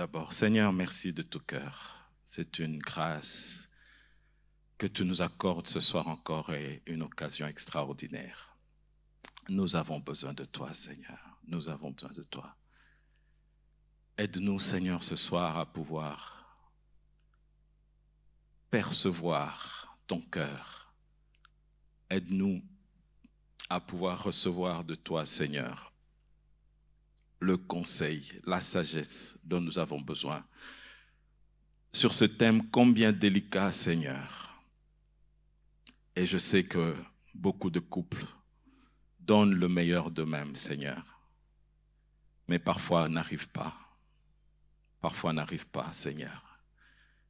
d'abord. Seigneur, merci de tout cœur. C'est une grâce que tu nous accordes ce soir encore et une occasion extraordinaire. Nous avons besoin de toi, Seigneur. Nous avons besoin de toi. Aide-nous, Seigneur, ce soir à pouvoir percevoir ton cœur. Aide-nous à pouvoir recevoir de toi, Seigneur, le conseil, la sagesse dont nous avons besoin sur ce thème combien délicat, Seigneur. Et je sais que beaucoup de couples donnent le meilleur d'eux-mêmes, Seigneur, mais parfois n'arrivent pas. Parfois n'arrivent pas, Seigneur.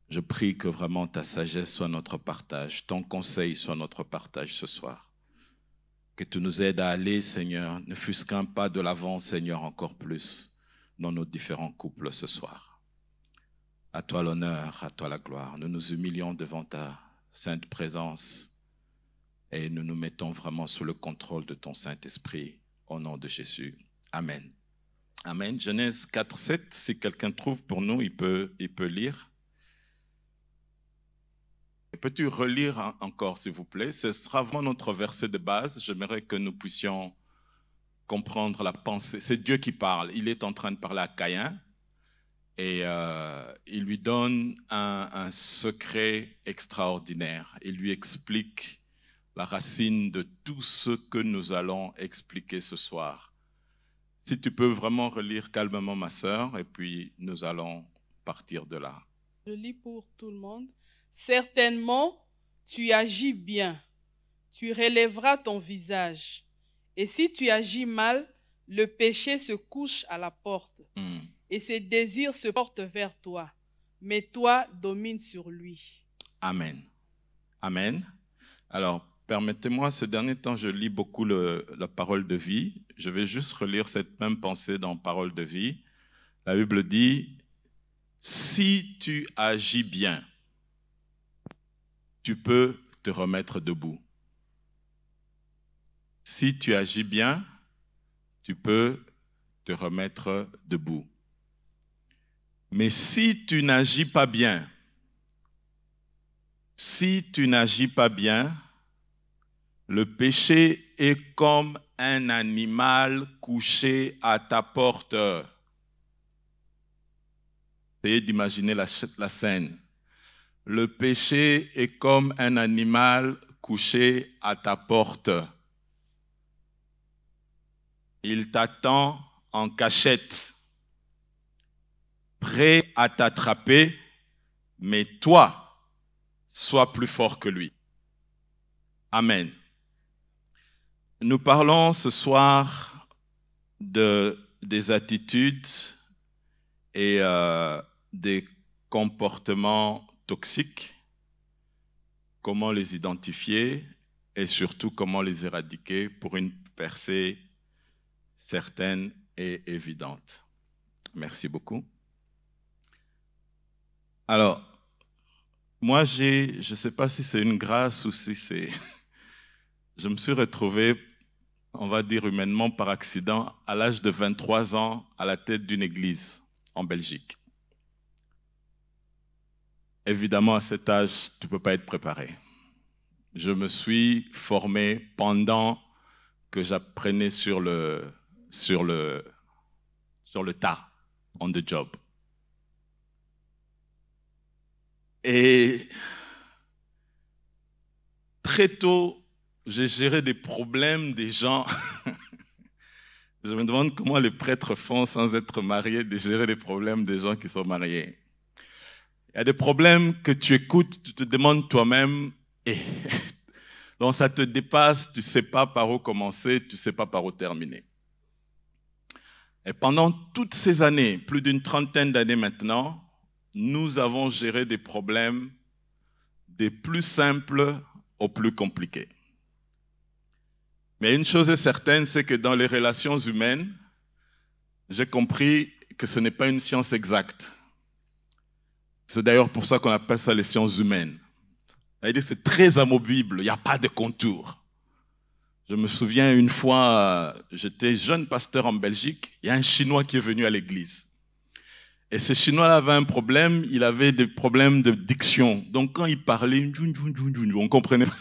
Je prie que vraiment ta sagesse soit notre partage, ton conseil soit notre partage ce soir. Que tu nous aides à aller, Seigneur, ne fût-ce qu'un pas de l'avant, Seigneur, encore plus dans nos différents couples ce soir. À toi l'honneur, à toi la gloire. Nous nous humilions devant ta sainte présence et nous nous mettons vraiment sous le contrôle de ton Saint-Esprit. Au nom de Jésus. Amen. Amen. Genèse 4, 7, si quelqu'un trouve pour nous, il peut lire. Peux-tu relire encore, s'il vous plaît? Ce sera vraiment notre verset de base. J'aimerais que nous puissions comprendre la pensée. C'est Dieu qui parle. Il est en train de parler à Caïn et il lui donne un secret extraordinaire. Il lui explique la racine de tout ce que nous allons expliquer ce soir. Si tu peux vraiment relire calmement, ma sœur, et puis nous allons partir de là. Je lis pour tout le monde. Certainement, tu agis bien, tu relèveras ton visage. Et si tu agis mal, le péché se couche à la porte et ses désirs se portent vers toi. Mais toi, domine sur lui. Amen. Amen. Alors, permettez-moi, ce dernier temps, je lis beaucoup la parole de vie. Je vais juste relire cette même pensée dans Parole de vie. La Bible dit, si tu agis bien, tu peux te remettre debout. Si tu agis bien, tu peux te remettre debout. Mais si tu n'agis pas bien, le péché est comme un animal couché à ta porte. Essayez d'imaginer la scène. Le péché est comme un animal couché à ta porte. Il t'attend en cachette, prêt à t'attraper, mais toi, sois plus fort que lui. Amen. Nous parlons ce soir des attitudes et des comportements toxiques, comment les identifier et surtout comment les éradiquer pour une percée certaine et évidente. Merci beaucoup. Alors, moi je ne sais pas si c'est une grâce ou si c'est... Je me suis retrouvé, on va dire humainement par accident, à l'âge de 23 ans, à la tête d'une église en Belgique. Évidemment, à cet âge, tu ne peux pas être préparé. Je me suis formé pendant que j'apprenais sur le tas, on the job. Et très tôt, j'ai géré des problèmes des gens. Je me demande comment les prêtres font sans être mariés, de gérer les problèmes des gens qui sont mariés. Il y a des problèmes que tu écoutes, tu te demandes toi-même, et donc ça te dépasse, tu ne sais pas par où commencer, tu ne sais pas par où terminer. Et pendant toutes ces années, plus d'une trentaine d'années maintenant, nous avons géré des problèmes des plus simples aux plus compliqués. Mais une chose est certaine, c'est que dans les relations humaines, j'ai compris que ce n'est pas une science exacte. C'est d'ailleurs pour ça qu'on appelle ça les sciences humaines. C'est-à-dire que c'est très amovible, il n'y a pas de contour. Je me souviens une fois, j'étais jeune pasteur en Belgique, il y a un Chinois qui est venu à l'église. Et ce Chinois-là avait un problème, il avait des problèmes de diction. Donc quand il parlait, on comprenait pas.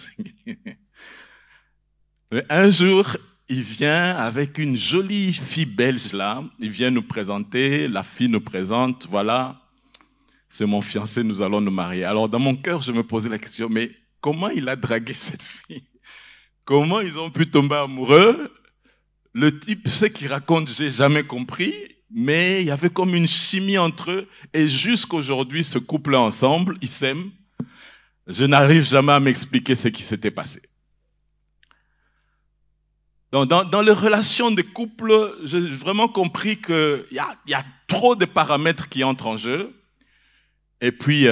Mais un jour, il vient avec une jolie fille belge là, il vient nous présenter, la fille nous présente, voilà, c'est mon fiancé, nous allons nous marier. Alors dans mon cœur, je me posais la question, mais comment il a dragué cette fille? Comment ils ont pu tomber amoureux? Le type, ce qu'il raconte, j'ai jamais compris, mais il y avait comme une chimie entre eux, et jusqu'aujourd'hui, ce couple ensemble, ils s'aiment. Je n'arrive jamais à m'expliquer ce qui s'était passé. Donc, dans les relations de couple, j'ai vraiment compris qu'il y a trop de paramètres qui entrent en jeu. Et puis,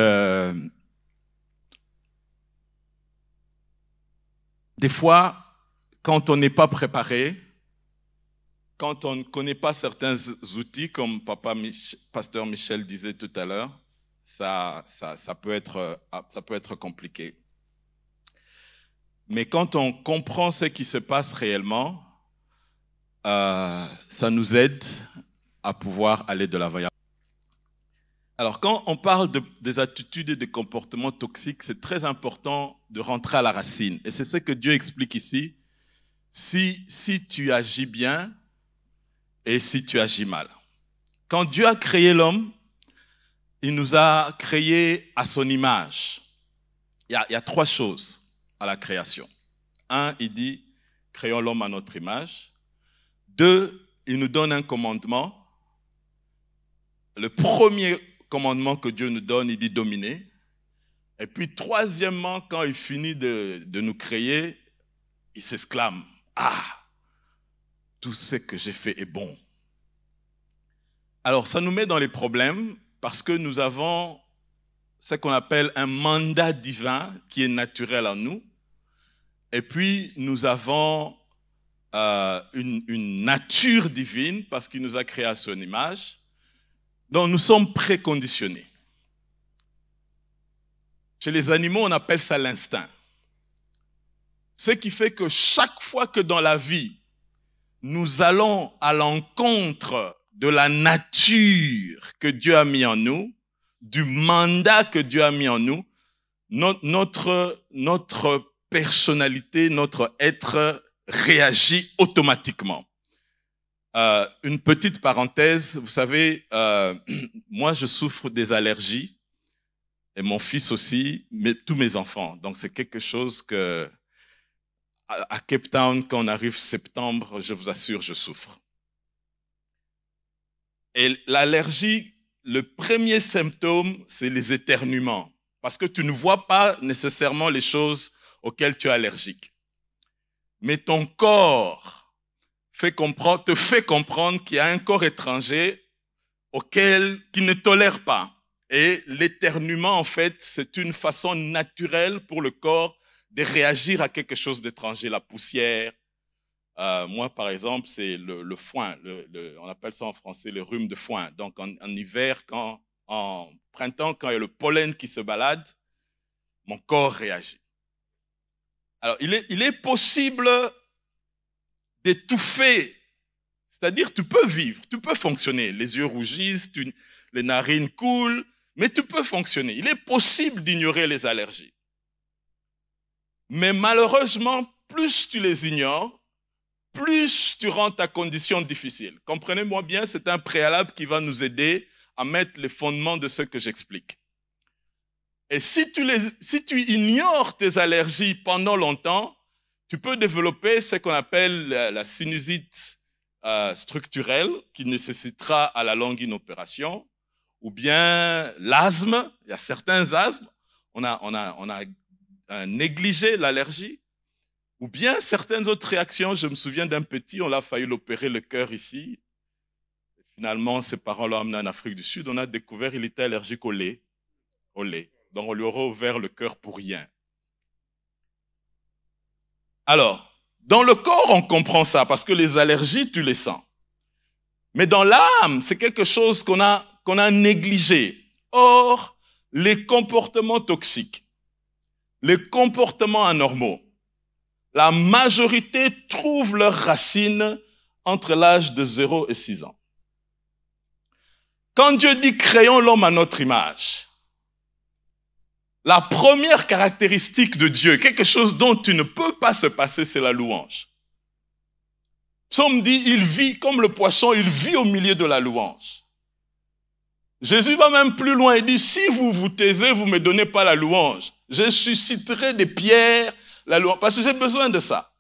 des fois, quand on n'est pas préparé, quand on ne connaît pas certains outils, comme Pasteur Michel disait tout à l'heure, ça peut être compliqué. Mais quand on comprend ce qui se passe réellement, ça nous aide à pouvoir aller de l'avant. Alors, quand on parle des attitudes et des comportements toxiques, c'est très important de rentrer à la racine. Et c'est ce que Dieu explique ici. Si tu agis bien et si tu agis mal. Quand Dieu a créé l'homme, il nous a créés à son image. Il y a 3 choses à la création. 1, il dit, créons l'homme à notre image. 2, il nous donne un commandement. Le premier commandement que Dieu nous donne, il dit dominer. Et puis, troisièmement, quand il finit de nous créer, il s'exclame, ah, tout ce que j'ai fait est bon. Alors, ça nous met dans les problèmes parce que nous avons ce qu'on appelle un mandat divin qui est naturel en nous. Et puis, nous avons une nature divine parce qu'il nous a créé à son image. Donc, nous sommes préconditionnés. Chez les animaux, on appelle ça l'instinct. Ce qui fait que chaque fois que dans la vie, nous allons à l'encontre de la nature que Dieu a mis en nous, du mandat que Dieu a mis en nous, notre personnalité, notre être réagit automatiquement. Une petite parenthèse, vous savez, moi je souffre des allergies, et mon fils aussi, mais tous mes enfants. Donc c'est quelque chose que, à Cape Town, quand on arrive septembre, je vous assure, je souffre. Et l'allergie, le premier symptôme, c'est les éternuements. Parce que tu ne vois pas nécessairement les choses auxquelles tu es allergique. Mais ton corps te fait comprendre qu'il y a un corps étranger qui ne tolère pas. Et l'éternuement, en fait, c'est une façon naturelle pour le corps de réagir à quelque chose d'étranger, la poussière. Moi, par exemple, c'est le foin. On appelle ça en français le rhume de foin. Donc, en hiver, en printemps, quand il y a le pollen qui se balade, mon corps réagit. Alors, il est possible d'étouffer. C'est-à-dire, tu peux vivre, tu peux fonctionner. Les yeux rougissent, les narines coulent, mais tu peux fonctionner. Il est possible d'ignorer les allergies. Mais malheureusement, plus tu les ignores, plus tu rends ta condition difficile. Comprenez-moi bien, c'est un préalable qui va nous aider à mettre les fondements de ce que j'explique. Et si tu ignores tes allergies pendant longtemps, tu peux développer ce qu'on appelle la sinusite structurelle qui nécessitera à la longue une opération, ou bien l'asthme. Il y a certains asthmes, on a négligé l'allergie, ou bien certaines autres réactions. Je me souviens d'un petit, on a failli l'opérer le cœur ici. Finalement, ses parents l'ont amené en Afrique du Sud. On a découvert qu'il était allergique au lait. Donc, on lui aurait ouvert le cœur pour rien. Alors, dans le corps, on comprend ça parce que les allergies, tu les sens. Mais dans l'âme, c'est quelque chose qu'on a négligé. Or, les comportements toxiques, les comportements anormaux, la majorité trouvent leurs racines entre l'âge de 0 et 6 ans. Quand Dieu dit « créons l'homme à notre image », la première caractéristique de Dieu, quelque chose dont tu ne peux pas se passer, c'est la louange. Psaume dit, il vit comme le poisson, il vit au milieu de la louange. Jésus va même plus loin, il dit, si vous vous taisez, vous ne me donnez pas la louange, je susciterai des pierres, la louange, parce que j'ai besoin de ça.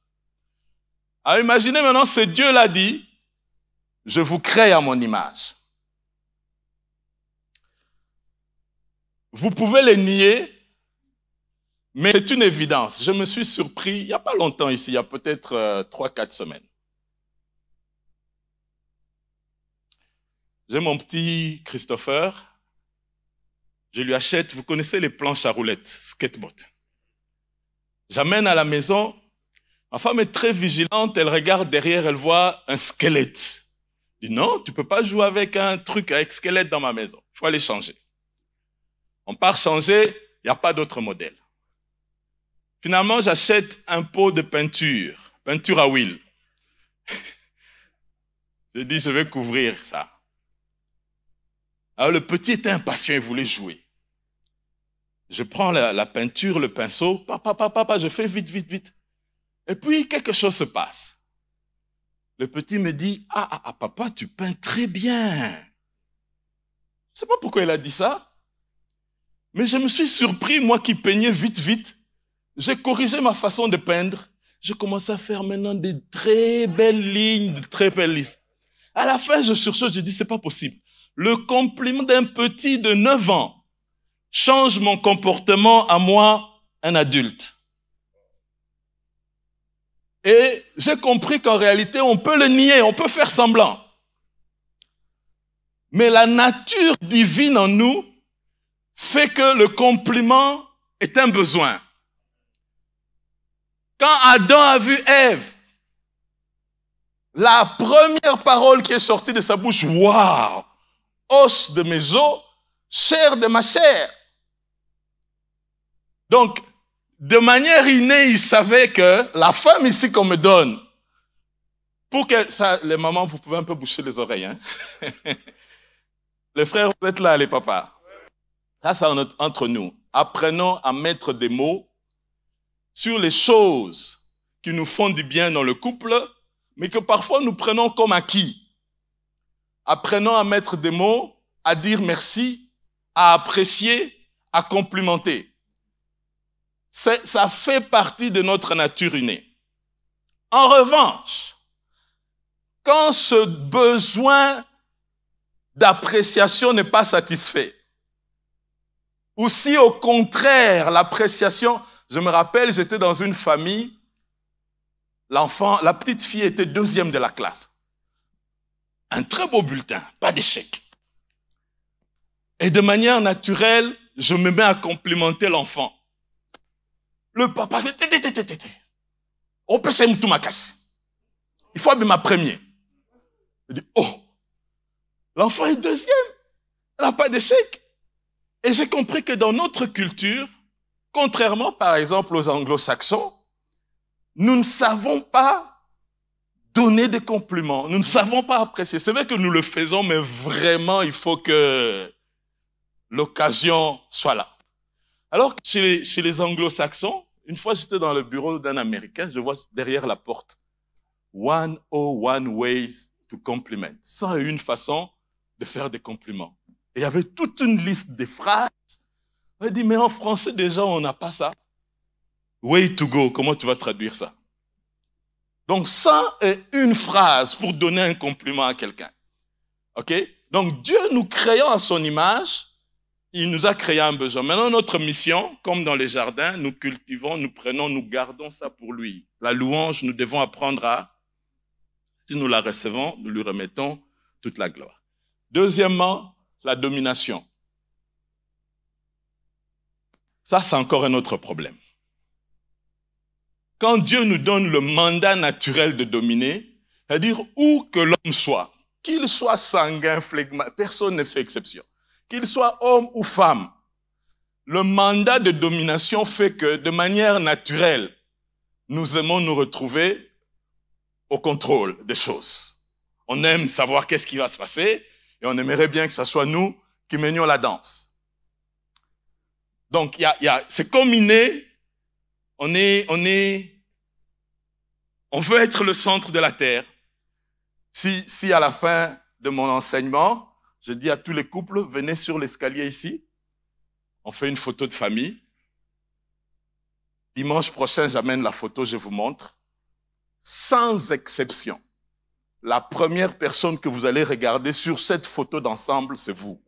Alors imaginez maintenant, c'est Dieu l'a dit, je vous crée à mon image. Vous pouvez les nier, mais c'est une évidence. Je me suis surpris, il n'y a pas longtemps ici, il y a peut-être 3-4 semaines. J'ai mon petit Christopher, je lui achète, vous connaissez les planches à roulettes, skateboard. J'amène à la maison, ma femme est très vigilante, elle regarde derrière, elle voit un squelette. Je dis non, tu ne peux pas jouer avec un truc avec squelette dans ma maison, il faut aller changer. On part changer, il n'y a pas d'autre modèle. Finalement, j'achète un pot de peinture à huile. Je dis, je vais couvrir ça. Alors le petit était impatient, il voulait jouer. Je prends la peinture, le pinceau, papa, je fais vite. Et puis quelque chose se passe. Le petit me dit, papa, tu peins très bien. Je ne sais pas pourquoi il a dit ça, mais je me suis surpris, moi qui peignais vite. J'ai corrigé ma façon de peindre. J'ai commencé à faire maintenant des très belles lignes, de très belles listes. À la fin, je sursaute, je dis, c'est pas possible. Le compliment d'un petit de 9 ans change mon comportement à moi, un adulte. Et j'ai compris qu'en réalité, on peut le nier, on peut faire semblant. Mais la nature divine en nous fait que le compliment est un besoin. Quand Adam a vu Ève, la première parole qui est sortie de sa bouche, waouh, os de mes os, chair de ma chair. Donc, de manière innée, il savait que la femme ici qu'on me donne, pour que ça, les mamans, vous pouvez un peu boucher les oreilles, hein? Les frères, vous êtes là, les papas. Ça, c'est entre nous. Apprenons à mettre des mots sur les choses qui nous font du bien dans le couple, mais que parfois nous prenons comme acquis. Apprenons à mettre des mots, à dire merci, à apprécier, à complimenter. Ça fait partie de notre nature innée. En revanche, quand ce besoin d'appréciation n'est pas satisfait, ou si au contraire l'appréciation, je me rappelle, j'étais dans une famille, la petite fille était 2e de la classe. Un très beau bulletin, pas d'échec. Et de manière naturelle, je me mets à complimenter l'enfant. Le papa, on peut s'aimer tout ma casse. Il faut abîmer ma première. Je dis, oh, l'enfant est 2e, elle n'a pas d'échec. Et j'ai compris que dans notre culture, contrairement par exemple aux anglo-saxons, nous ne savons pas donner des compliments, nous ne savons pas apprécier. C'est vrai que nous le faisons, mais vraiment, il faut que l'occasion soit là. Alors, chez les anglo-saxons, une fois j'étais dans le bureau d'un Américain, je vois derrière la porte, 101 ways to compliment. 101 façons de faire des compliments. Et il y avait toute une liste de phrases. On a dit, mais en français déjà, on n'a pas ça. Way to go, comment tu vas traduire ça? Donc, 101 phrases pour donner un compliment à quelqu'un. OK? Donc, Dieu nous créant à son image, il nous a créé un besoin. Maintenant, notre mission, comme dans les jardins, nous cultivons, nous prenons, nous gardons ça pour lui. La louange, nous devons apprendre à, si nous la recevons, nous lui remettons toute la gloire. Deuxièmement, la domination. Ça, c'est encore un autre problème. Quand Dieu nous donne le mandat naturel de dominer, c'est-à-dire où que l'homme soit, qu'il soit sanguin, flegmatique, personne ne fait exception, qu'il soit homme ou femme, le mandat de domination fait que, de manière naturelle, nous aimons nous retrouver au contrôle des choses. On aime savoir qu'est-ce qui va se passer, Et on aimerait bien que ce soit nous qui menions la danse. Donc, c'est comme inné. On veut être le centre de la terre. Si à la fin de mon enseignement, je dis à tous les couples, venez sur l'escalier ici. On fait une photo de famille. Dimanche prochain, j'amène la photo, je vous montre. Sans exception, la première personne que vous allez regarder sur cette photo d'ensemble, c'est vous.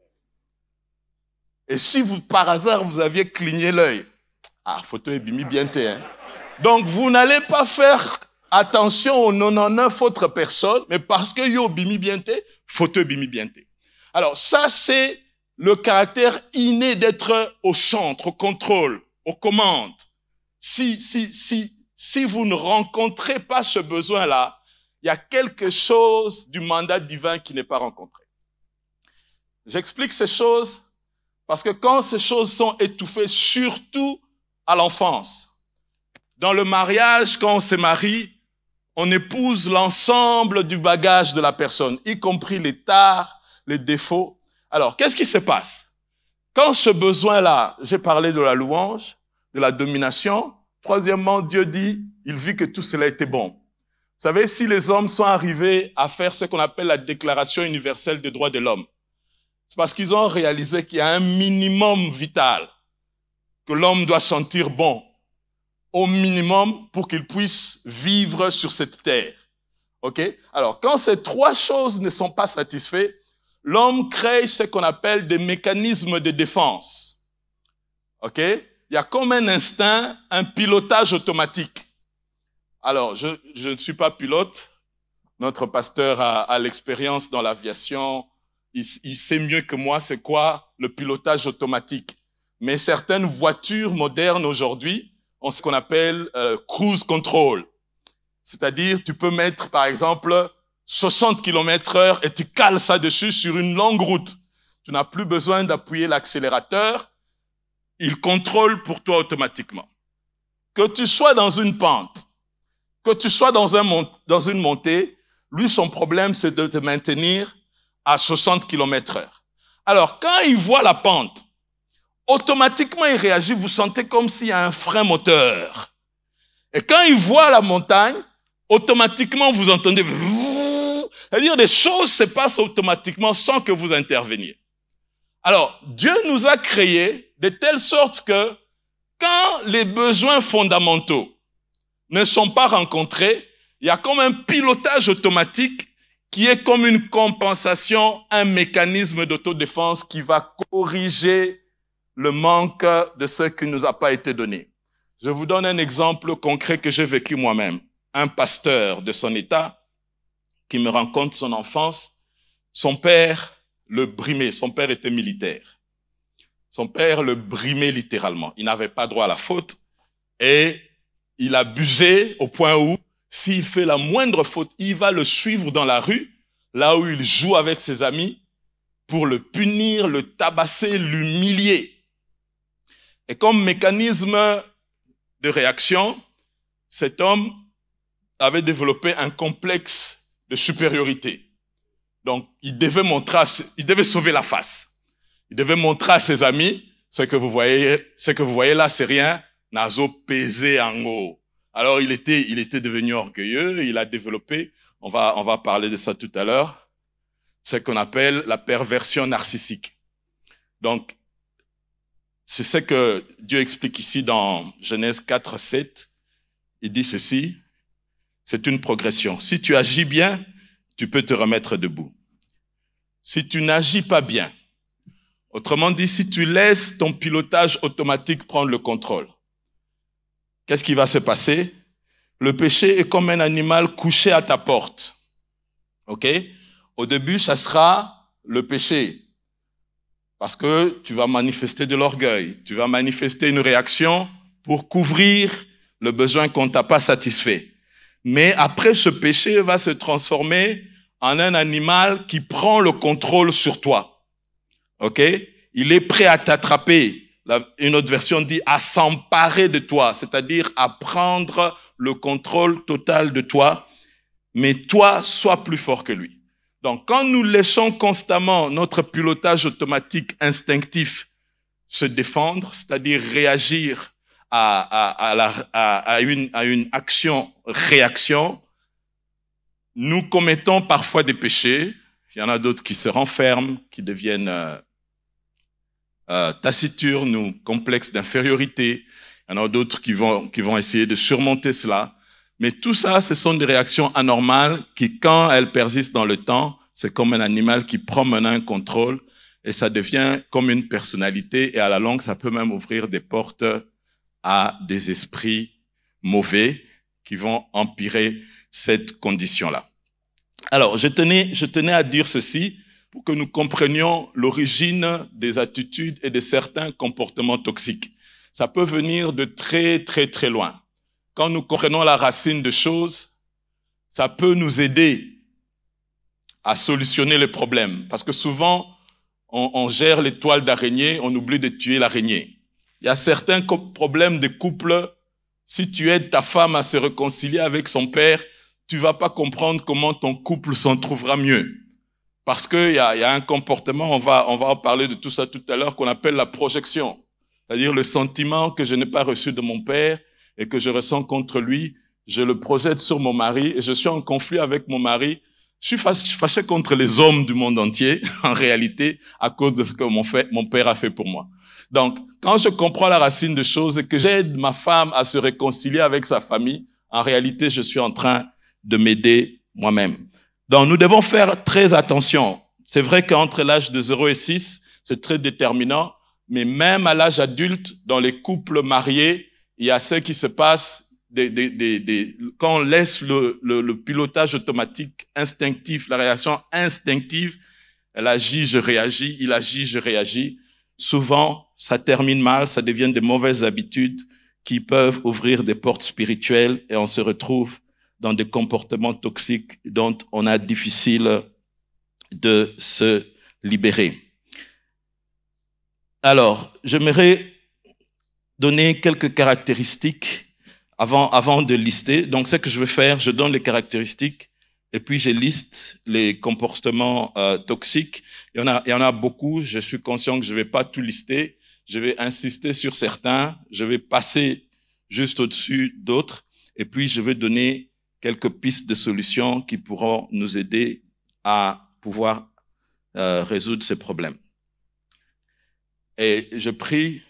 Et si vous, par hasard, vous aviez cligné l'œil, photo est bimi bien té, hein. Donc, vous n'allez pas faire attention aux 99 autres personnes, mais parce que yo bimi bien té, photo est bimi bien té. Alors, ça, c'est le caractère inné d'être au centre, au contrôle, aux commandes. Si vous ne rencontrez pas ce besoin-là, il y a quelque chose du mandat divin qui n'est pas rencontré. J'explique ces choses parce que quand ces choses sont étouffées, surtout à l'enfance, dans le mariage, quand on se marie, on épouse l'ensemble du bagage de la personne, y compris les tares, les défauts. Alors, qu'est-ce qui se passe? Quand ce besoin-là, j'ai parlé de la louange, de la domination. Troisièmement, Dieu dit, il vit que tout cela était bon. Vous savez, si les hommes sont arrivés à faire ce qu'on appelle la Déclaration universelle des droits de l'homme, c'est parce qu'ils ont réalisé qu'il y a un minimum vital que l'homme doit sentir bon, au minimum pour qu'il puisse vivre sur cette terre. Ok? Alors, quand ces trois choses ne sont pas satisfaites, l'homme crée ce qu'on appelle des mécanismes de défense. Ok? Il y a comme un instinct, un pilotage automatique. Alors, je ne suis pas pilote. Notre pasteur a l'expérience dans l'aviation. Il sait mieux que moi c'est quoi le pilotage automatique. Mais certaines voitures modernes aujourd'hui ont ce qu'on appelle cruise control. C'est-à-dire, tu peux mettre, par exemple, 60 km/h et tu cales ça dessus sur une longue route. Tu n'as plus besoin d'appuyer l'accélérateur. Il contrôle pour toi automatiquement. Que tu sois dans une pente, que tu sois dans une montée, lui, son problème, c'est de te maintenir à 60 km/h. Alors, quand il voit la pente, automatiquement, il réagit. Vous sentez comme s'il y a un frein moteur. Et quand il voit la montagne, automatiquement, vous entendez... C'est-à-dire, des choses se passent automatiquement sans que vous interveniez. Alors, Dieu nous a créés de telle sorte que quand les besoins fondamentaux ne sont pas rencontrés, il y a comme un pilotage automatique qui est comme une compensation, un mécanisme d'autodéfense qui va corriger le manque de ce qui ne nous a pas été donné. Je vous donne un exemple concret que j'ai vécu moi-même. Un pasteur de son état qui me raconte son enfance. Son père le brimait. Son père était militaire. Son père le brimait littéralement. Il n'avait pas droit à la faute et il abusait au point où s'il fait la moindre faute, il va le suivre dans la rue, là où il joue avec ses amis, pour le punir, le tabasser, l'humilier. Et comme mécanisme de réaction, cet homme avait développé un complexe de supériorité. Donc, il devait sauver la face. Il devait montrer à ses amis, ce que vous voyez là, c'est rien, nazo pesé en haut. Alors, il était devenu orgueilleux, il a développé, on va parler de ça tout à l'heure, ce qu'on appelle la perversion narcissique. Donc, c'est ce que Dieu explique ici dans Genèse 4, 7. Il dit ceci, c'est une progression. Si tu agis bien, tu peux te remettre debout. Si tu n'agis pas bien, autrement dit, si tu laisses ton pilotage automatique prendre le contrôle, qu'est-ce qui va se passer? Le péché est comme un animal couché à ta porte. Ok? Au début, ça sera le péché. Parce que tu vas manifester de l'orgueil. Tu vas manifester une réaction pour couvrir le besoin qu'on t'a pas satisfait. Mais après, ce péché va se transformer en un animal qui prend le contrôle sur toi. Ok? Il est prêt à t'attraper. Une autre version dit à s'emparer de toi, c'est-à-dire à prendre le contrôle total de toi, mais toi, sois plus fort que lui. Donc, quand nous laissons constamment notre pilotage automatique instinctif se défendre, c'est-à-dire réagir à une action-réaction, nous commettons parfois des péchés. Il y en a d'autres qui se renferment, qui deviennent taciturnes ou complexes d'infériorité. Il y en a d'autres qui vont essayer de surmonter cela. Mais tout ça, ce sont des réactions anormales qui, quand elles persistent dans le temps, c'est comme un animal qui prend maintenant un contrôle et ça devient comme une personnalité et à la longue, ça peut même ouvrir des portes à des esprits mauvais qui vont empirer cette condition-là. Alors, je tenais à dire ceci pour que nous comprenions l'origine des attitudes et de certains comportements toxiques. Ça peut venir de très, très, très loin. Quand nous comprenons la racine de choses, ça peut nous aider à solutionner les problèmes. Parce que souvent, on gère les toiles d'araignée, on oublie de tuer l'araignée. Il y a certains problèmes de couple. Si tu aides ta femme à se réconcilier avec son père, tu vas pas comprendre comment ton couple s'en trouvera mieux. Parce qu'il y a un comportement, on va en parler de tout ça tout à l'heure, qu'on appelle la projection. C'est-à-dire le sentiment que je n'ai pas reçu de mon père et que je ressens contre lui, je le projette sur mon mari et je suis en conflit avec mon mari. Je suis fâché contre les hommes du monde entier, en réalité, à cause de ce que mon père a fait pour moi. Donc, quand je comprends la racine des choses et que j'aide ma femme à se réconcilier avec sa famille, en réalité, je suis en train de m'aider moi-même. Donc, nous devons faire très attention. C'est vrai qu'entre l'âge de 0 et 6, c'est très déterminant, mais même à l'âge adulte, dans les couples mariés, il y a ce qui se passe quand on laisse le pilotage automatique instinctif, la réaction instinctive, elle agit, je réagis, il agit, je réagis. Souvent, ça termine mal, ça devient de mauvaises habitudes qui peuvent ouvrir des portes spirituelles et on se retrouve dans des comportements toxiques dont on a difficile de se libérer. Alors, j'aimerais donner quelques caractéristiques avant de lister. Donc, ce que je vais faire, je donne les caractéristiques et puis je liste les comportements toxiques. Il y en a beaucoup. Je suis conscient que je vais pas tout lister. Je vais insister sur certains. Je vais passer juste au-dessus d'autres. Et puis, je vais donner quelques pistes de solutions qui pourront nous aider à pouvoir résoudre ces problèmes. Et je prie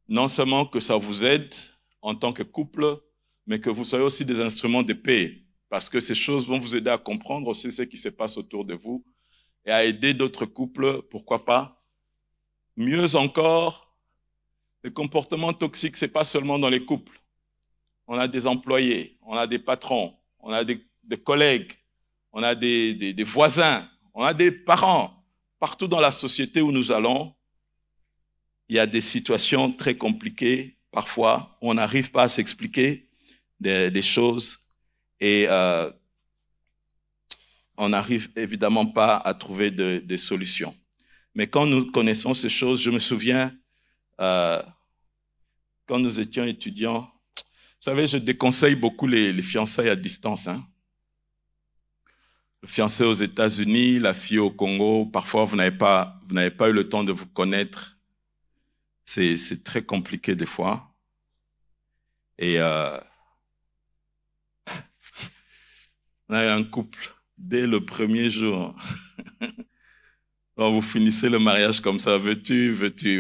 non seulement que ça vous aide en tant que couple, mais que vous soyez aussi des instruments de paix, parce que ces choses vont vous aider à comprendre aussi ce qui se passe autour de vous et à aider d'autres couples, pourquoi pas. Mieux encore, les comportements toxiques, c'est pas seulement dans les couples. On a des employés, on a des patrons, on a des collègues, on a des voisins, on a des parents. Partout dans la société où nous allons, il y a des situations très compliquées, parfois, où on n'arrive pas à s'expliquer des choses et on n'arrive évidemment pas à trouver des solutions. Mais quand nous connaissons ces choses, je me souviens, quand nous étions étudiants, vous savez, je déconseille beaucoup les fiançailles à distance. Hein. Le fiancé aux États-Unis, la fille au Congo, parfois vous n'avez pas eu le temps de vous connaître. C'est très compliqué des fois. Et on a un couple dès le premier jour. Quand vous finissez le mariage comme ça, veux-tu,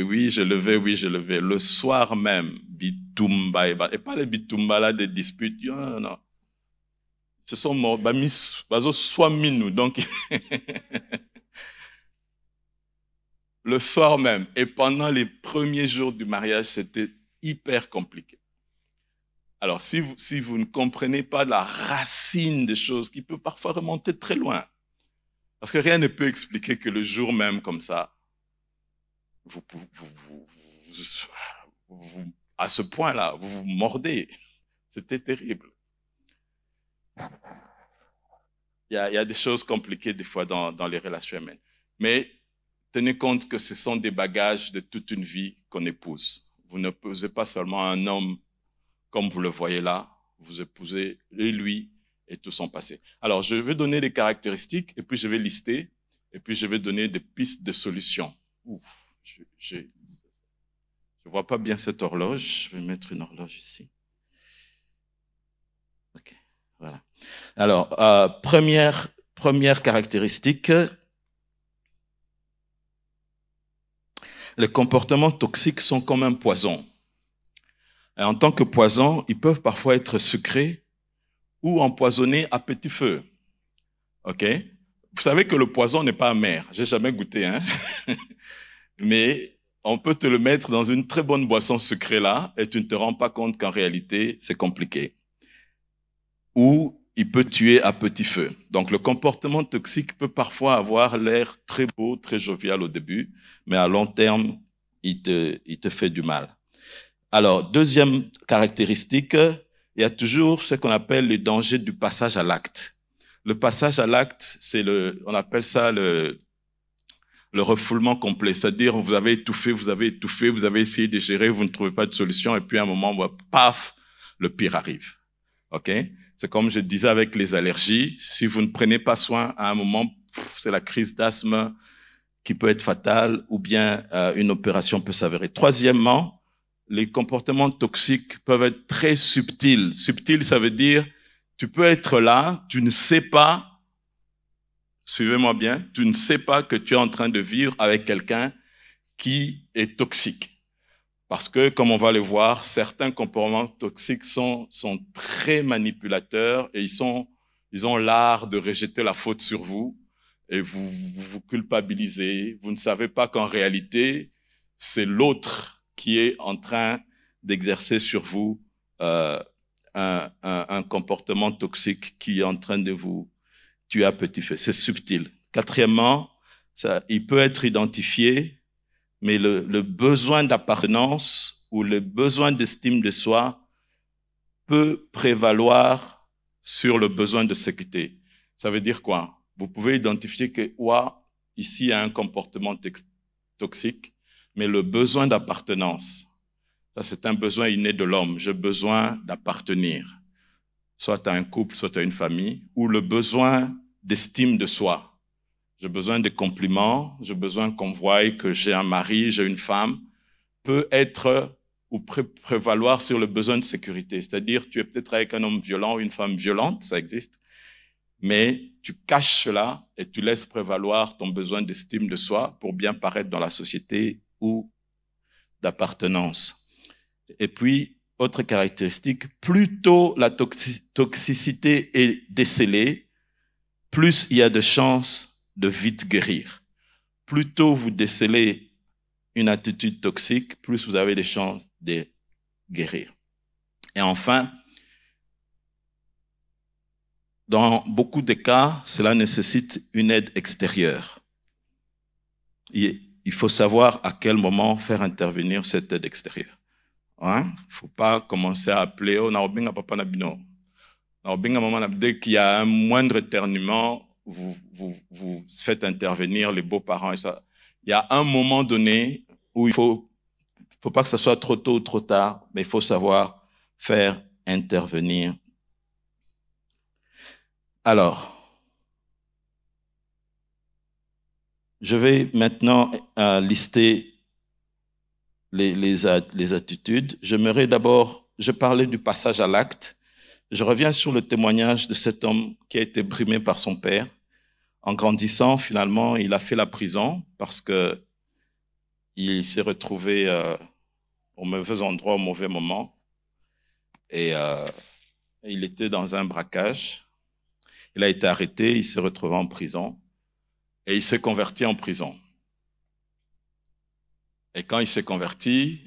oui, je le vais. Le soir même, bitumba, et pas les bitumba là, des disputes, non, non. Ce sont morts, soit minou, donc, le soir même, et pendant les premiers jours du mariage, c'était hyper compliqué. Alors, si vous ne comprenez pas la racine des choses, qui peut parfois remonter très loin, parce que rien ne peut expliquer que le jour même comme ça, à ce point-là, vous vous mordez. C'était terrible. Il y a des choses compliquées des fois dans les relations humaines. Mais tenez compte que ce sont des bagages de toute une vie qu'on épouse. Vous n'épousez pas seulement un homme comme vous le voyez là, vous épousez lui et tout son passé. Alors, je vais donner des caractéristiques et puis je vais lister et puis je vais donner des pistes de solutions. Ouf, je vois pas bien cette horloge. Je vais mettre une horloge ici. Ok, voilà. Alors, première caractéristique, les comportements toxiques sont comme un poison. Et en tant que poison, ils peuvent parfois être sucrés ou empoisonnés à petit feu. OK? Vous savez que le poison n'est pas amer. J'ai jamais goûté, hein? Mais on peut te le mettre dans une très bonne boisson sucrée là et tu ne te rends pas compte qu'en réalité, c'est compliqué. Ou il peut tuer à petit feu. Donc, le comportement toxique peut parfois avoir l'air très beau, très jovial au début, mais à long terme, il te fait du mal. Alors, deuxième caractéristique, il y a toujours ce qu'on appelle le danger du passage à l'acte. Le passage à l'acte, on appelle ça le refoulement complet. C'est-à-dire, vous avez étouffé, vous avez essayé de gérer, vous ne trouvez pas de solution, et puis à un moment, paf, le pire arrive. OK? C'est comme je disais avec les allergies. Si vous ne prenez pas soin, à un moment, c'est la crise d'asthme qui peut être fatale, ou bien une opération peut s'avérer. Troisièmement, les comportements toxiques peuvent être très subtils. Subtil, ça veut dire, tu peux être là, tu ne sais pas, suivez-moi bien, tu ne sais pas que tu es en train de vivre avec quelqu'un qui est toxique. Parce que, comme on va le voir, certains comportements toxiques sont très manipulateurs et ils ont l'art de rejeter la faute sur vous et vous culpabilisez. Vous ne savez pas qu'en réalité, c'est l'autre qui est en train d'exercer sur vous un comportement toxique qui est en train de vous tuer à petit feu. C'est subtil. Quatrièmement, il peut être identifié, mais le besoin d'appartenance ou le besoin d'estime de soi peut prévaloir sur le besoin de sécurité. Ça veut dire quoi? Vous pouvez identifier que, ici, il y a un comportement toxique, mais le besoin d'appartenance, ça c'est un besoin inné de l'homme. J'ai besoin d'appartenir, soit à un couple, soit à une famille, ou le besoin d'estime de soi. J'ai besoin de compliments, j'ai besoin qu'on voie que j'ai un mari, j'ai une femme, peut être ou prévaloir sur le besoin de sécurité. C'est-à-dire, tu es peut-être avec un homme violent ou une femme violente, ça existe, mais tu caches cela et tu laisses prévaloir ton besoin d'estime de soi pour bien paraître dans la société ou d'appartenance. Et puis, autre caractéristique, plus tôt la toxicité est décelée, plus il y a de chances de vite guérir. Plus tôt vous décelez une attitude toxique, plus vous avez des chances de guérir. Et enfin, dans beaucoup de cas, cela nécessite une aide extérieure. Il faut savoir à quel moment faire intervenir cette aide extérieure. Hein? Faut pas commencer à appeler, oh, naobinga papa nabino. Naobinga maman, dès qu'il y a un moindre éternuement, vous faites intervenir les beaux-parents et ça. Il y a un moment donné où il faut pas que ça soit trop tôt ou trop tard, mais il faut savoir faire intervenir. Alors, je vais maintenant lister les attitudes. J'aimerais d'abord, je parlais du passage à l'acte. Je reviens sur le témoignage de cet homme qui a été brimé par son père. En grandissant, finalement, il a fait la prison parce que il s'est retrouvé au mauvais endroit, au mauvais moment. Et il était dans un braquage. Il a été arrêté, il s'est retrouvé en prison. Et il s'est converti en prison. Et quand il s'est converti,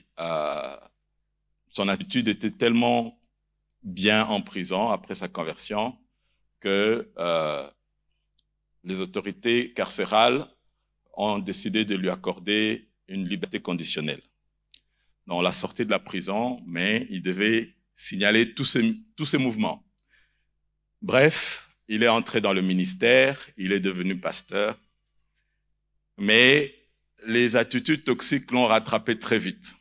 son attitude était tellement bien en prison après sa conversion que les autorités carcérales ont décidé de lui accorder une liberté conditionnelle. Donc, on l'a sorti de la prison, mais il devait signaler tous ses mouvements. Bref, il est entré dans le ministère, il est devenu pasteur, mais les attitudes toxiques l'ont rattrapé très vite.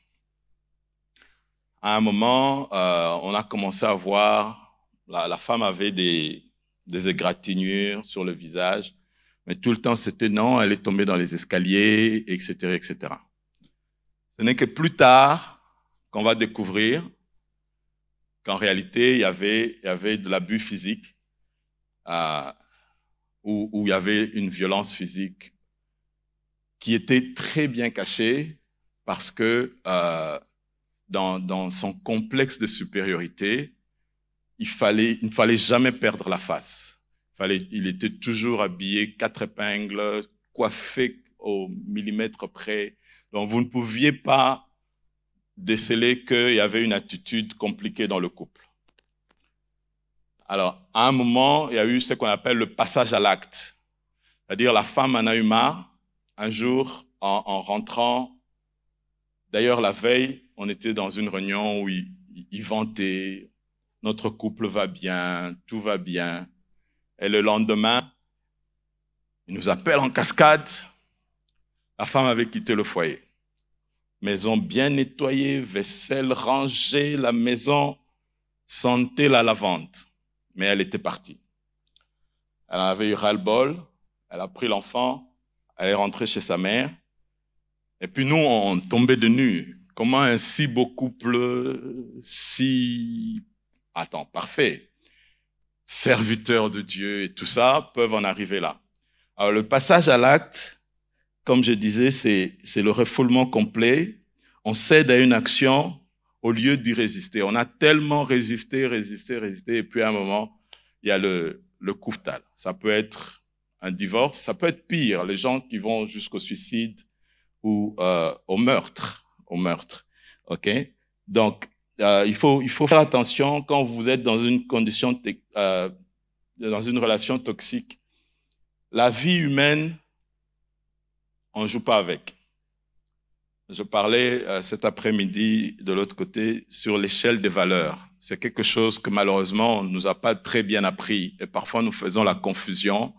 À un moment, on a commencé à voir, la femme avait des des égratignures sur le visage. Mais tout le temps, c'était non, elle est tombée dans les escaliers, etc., etc. Ce n'est que plus tard qu'on va découvrir qu'en réalité, il y avait de l'abus physique, où il y avait une violence physique qui était très bien cachée parce que dans son complexe de supériorité, il ne fallait jamais perdre la face. Il était toujours habillé 4 épingles, coiffé au millimètre près. Donc, vous ne pouviez pas déceler qu'il y avait une attitude compliquée dans le couple. Alors, à un moment, il y a eu ce qu'on appelle le passage à l'acte. C'est-à-dire, la femme en a eu marre. Un jour, en rentrant, d'ailleurs, la veille, on était dans une réunion où il vantait, notre couple va bien, tout va bien. Et le lendemain, il nous appelle en cascade. La femme avait quitté le foyer. Maison bien nettoyée, vaisselle rangée, la maison sentait la lavande. Mais elle était partie. Elle avait eu ras-le-bol, elle a pris l'enfant, elle est rentrée chez sa mère. Et puis nous, on tombait de nu. Comment un si beau couple, parfait, serviteur de Dieu et tout ça, peuvent en arriver là. Alors le passage à l'acte, comme je disais, c'est le refoulement complet. On cède à une action au lieu d'y résister. On a tellement résisté, et puis à un moment, il y a le coup fatal. Ça peut être un divorce, ça peut être pire, les gens qui vont jusqu'au suicide ou au meurtre. Ok? Donc, il faut faire attention quand vous êtes dans une condition, dans une relation toxique. La vie humaine, on ne joue pas avec. Je parlais cet après-midi de l'autre côté sur l'échelle des valeurs. C'est quelque chose que malheureusement on ne nous a pas très bien appris et parfois nous faisons la confusion.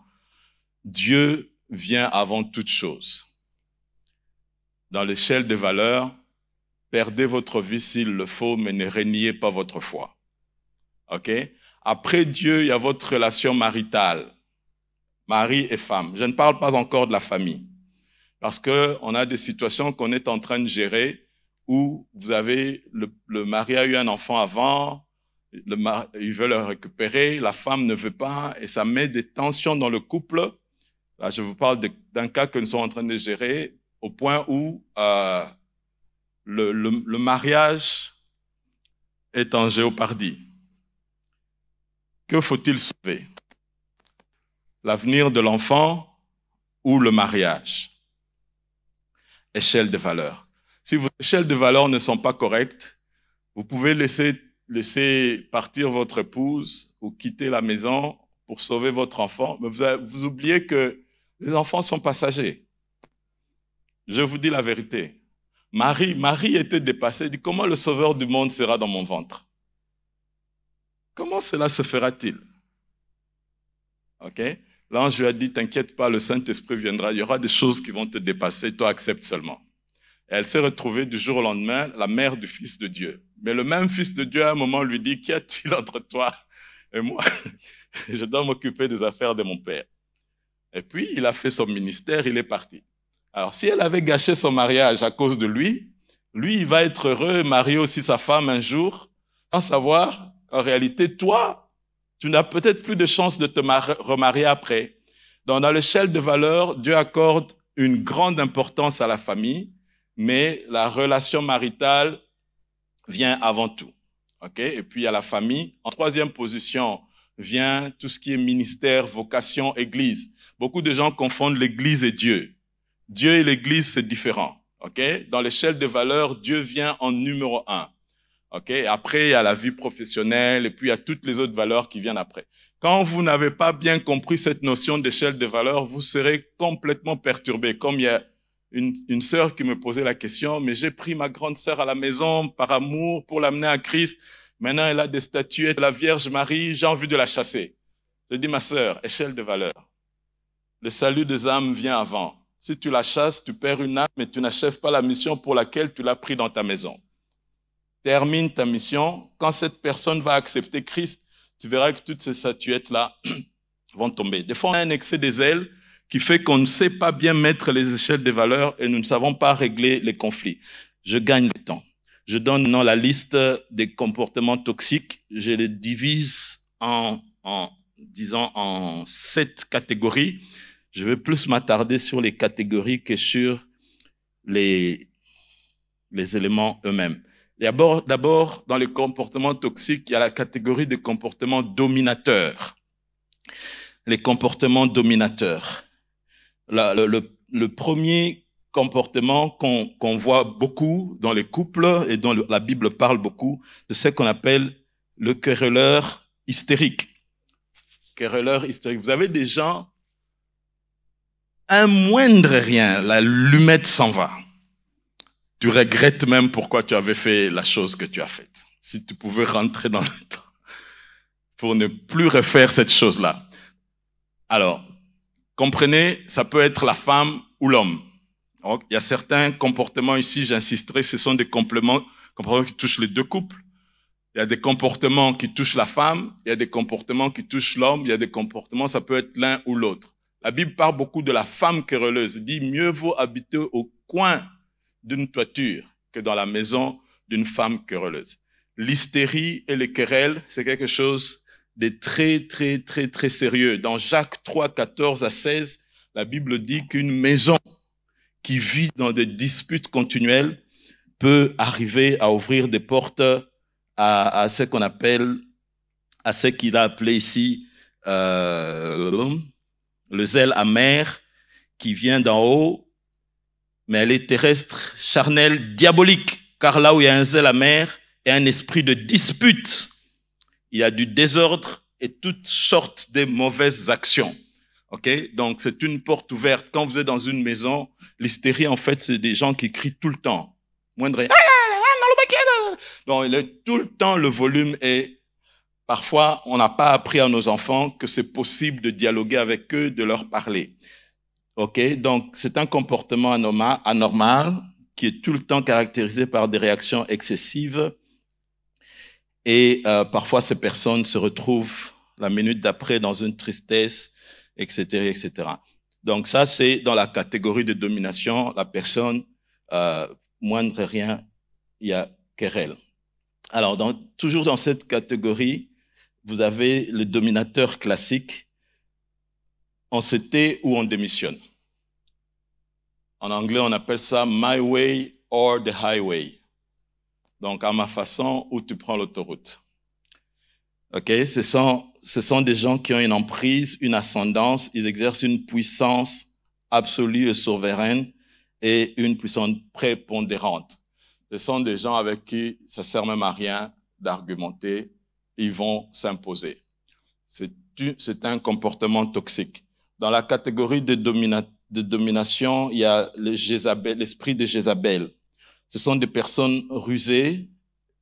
Dieu vient avant toute chose. Dans l'échelle des valeurs, perdez votre vie s'il le faut, mais ne reniez pas votre foi. Ok? Après Dieu, il y a votre relation maritale, mari et femme. Je ne parle pas encore de la famille. Parce qu'on a des situations qu'on est en train de gérer où vous avez, le mari a eu un enfant avant, il veut le récupérer, la femme ne veut pas, et ça met des tensions dans le couple. Là, je vous parle d'un cas que nous sommes en train de gérer, au point où le mariage est en géopardie. Que faut-il sauver? L'avenir de l'enfant ou le mariage? Échelle de valeurs. Si vos échelles de valeurs ne sont pas correctes, vous pouvez laisser partir votre épouse ou quitter la maison pour sauver votre enfant, mais vous oubliez que les enfants sont passagers. Je vous dis la vérité. Marie était dépassée, dit comment le sauveur du monde sera dans mon ventre? Comment cela se fera-t-il? Ok? L'ange lui a dit, t'inquiète pas, le Saint-Esprit viendra, il y aura des choses qui vont te dépasser, toi accepte seulement. Et elle s'est retrouvée du jour au lendemain la mère du Fils de Dieu. Mais le même Fils de Dieu, à un moment, lui dit, qu'y a-t-il entre toi et moi? Je dois m'occuper des affaires de mon père. Et puis, il a fait son ministère, il est parti. Alors, si elle avait gâché son mariage à cause de lui, il va être heureux, marier aussi sa femme un jour, sans savoir qu'en réalité, toi, tu n'as peut-être plus de chance de te remarier après. Donc, dans l'échelle de valeurs, Dieu accorde une grande importance à la famille, mais la relation maritale vient avant tout. Okay? Et puis, il y a la famille. En troisième position vient tout ce qui est ministère, vocation, église. Beaucoup de gens confondent l'église et Dieu. Dieu et l'église, c'est différent. Okay? Dans l'échelle de valeurs, Dieu vient en numéro 1. Okay? Après, il y a la vie professionnelle et puis il y a toutes les autres valeurs qui viennent après. Quand vous n'avez pas bien compris cette notion d'échelle de valeurs, vous serez complètement perturbé. Comme il y a une sœur qui me posait la question, mais j'ai pris ma grande sœur à la maison par amour pour l'amener à Christ. Maintenant, elle a des statuettes de la Vierge Marie, j'ai envie de la chasser. Je dis, ma sœur, échelle de valeurs. Le salut des âmes vient avant. Si tu la chasses, tu perds une âme, mais tu n'achèves pas la mission pour laquelle tu l'as pris dans ta maison. Termine ta mission. Quand cette personne va accepter Christ, tu verras que toutes ces statuettes-là vont tomber. Des fois, on a un excès des zèles qui fait qu'on ne sait pas bien mettre les échelles des valeurs et nous ne savons pas régler les conflits. Je gagne du temps. Je donne maintenant la liste des comportements toxiques. Je les divise en 7 catégories. Je vais plus m'attarder sur les catégories que sur les éléments eux-mêmes. D'abord, dans les comportements toxiques, il y a la catégorie des comportements dominateurs. Les comportements dominateurs. Le premier comportement qu'on voit beaucoup dans les couples et dont la Bible parle beaucoup, c'est ce qu'on appelle le querelleur hystérique. Querelleur hystérique. Vous avez des gens, un moindre rien, la lumette s'en va. Tu regrettes même pourquoi tu avais fait la chose que tu as faite. Si tu pouvais rentrer dans le temps pour ne plus refaire cette chose-là. Alors, comprenez, ça peut être la femme ou l'homme. Donc, il y a certains comportements ici, j'insisterai, ce sont des comportements qui touchent les deux couples. Il y a des comportements qui touchent la femme, il y a des comportements qui touchent l'homme, il y a des comportements, ça peut être l'un ou l'autre. La Bible parle beaucoup de la femme querelleuse. Elle dit, mieux vaut habiter au coin d'une toiture que dans la maison d'une femme querelleuse. L'hystérie et les querelles, c'est quelque chose de très, très, très, très sérieux. Dans Jacques 3, 14 à 16, la Bible dit qu'une maison qui vit dans des disputes continuelles peut arriver à ouvrir des portes à ce qu'on appelle, à ce qu'il a appelé ici le zèle amer qui vient d'en haut, mais elle est terrestre, charnelle, diabolique, car là où il y a un zèle amer et un esprit de dispute, il y a du désordre et toutes sortes de mauvaises actions. Ok? Donc, c'est une porte ouverte. Quand vous êtes dans une maison, l'hystérie, en fait, c'est des gens qui crient tout le temps. Moindre. Donc, tout le temps, le volume est. Parfois, on n'a pas appris à nos enfants que c'est possible de dialoguer avec eux, de leur parler. Ok? Donc, c'est un comportement anormal qui est tout le temps caractérisé par des réactions excessives. Et parfois, ces personnes se retrouvent la minute d'après dans une tristesse, etc., etc. Donc ça, c'est dans la catégorie de domination, la personne, moindre rien, il y a querelle. Alors, toujours dans cette catégorie, vous avez le dominateur classique, on se tait ou on démissionne. En anglais, on appelle ça « my way or the highway ». Donc, à ma façon, ou tu prends l'autoroute. Ok, ce sont des gens qui ont une emprise, une ascendance, ils exercent une puissance absolue et souveraine et une puissance prépondérante. Ce sont des gens avec qui ça sert même à rien d'argumenter, ils vont s'imposer. C'est un comportement toxique. Dans la catégorie de domination, il y a l'esprit de Jézabel. Ce sont des personnes rusées,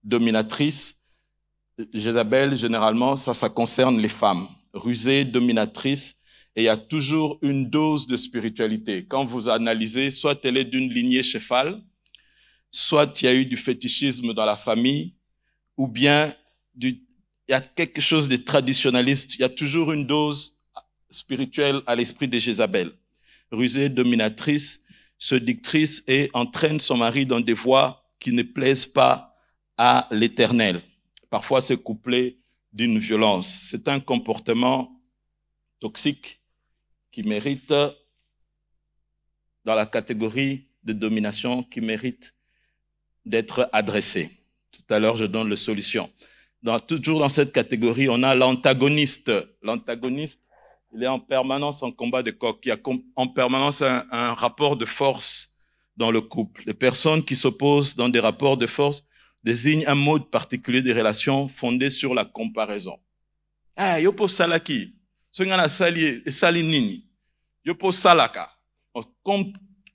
dominatrices. Jézabel, généralement, ça concerne les femmes. Rusées, dominatrices. Et il y a toujours une dose de spiritualité. Quand vous analysez, soit elle est d'une lignée chéphale, soit il y a eu du fétichisme dans la famille, ou bien il y a quelque chose de traditionnaliste. Il y a toujours une dose spirituelle à l'esprit de Jézabel. Rusée, dominatrice, séductrice et entraîne son mari dans des voies qui ne plaisent pas à l'Éternel. Parfois, c'est couplé d'une violence. C'est un comportement toxique qui mérite, dans la catégorie de domination, qui mérite d'être adressé. Tout à l'heure, je donne les solutions. Toujours dans cette catégorie, on a l'antagoniste. L'antagoniste, il est en permanence en combat de coq. Il y a en permanence un rapport de force dans le couple. Les personnes qui s'opposent dans des rapports de force désignent un mode particulier de relations fondé sur la comparaison. Ah, yopo salaki, songana sali et salinini, yopo salaka.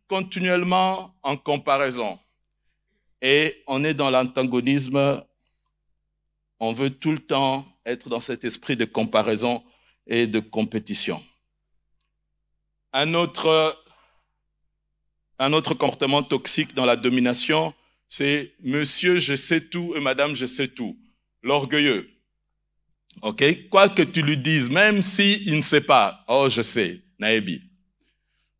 Continuellement en comparaison. Et on est dans l'antagonisme. On veut tout le temps être dans cet esprit de comparaison et de compétition. Un autre comportement toxique dans la domination, c'est « Monsieur, je sais tout » et « Madame, je sais tout ». L'orgueilleux. Ok? Quoi que tu lui dises, même s'il ne sait pas, oh, je sais, Naebi.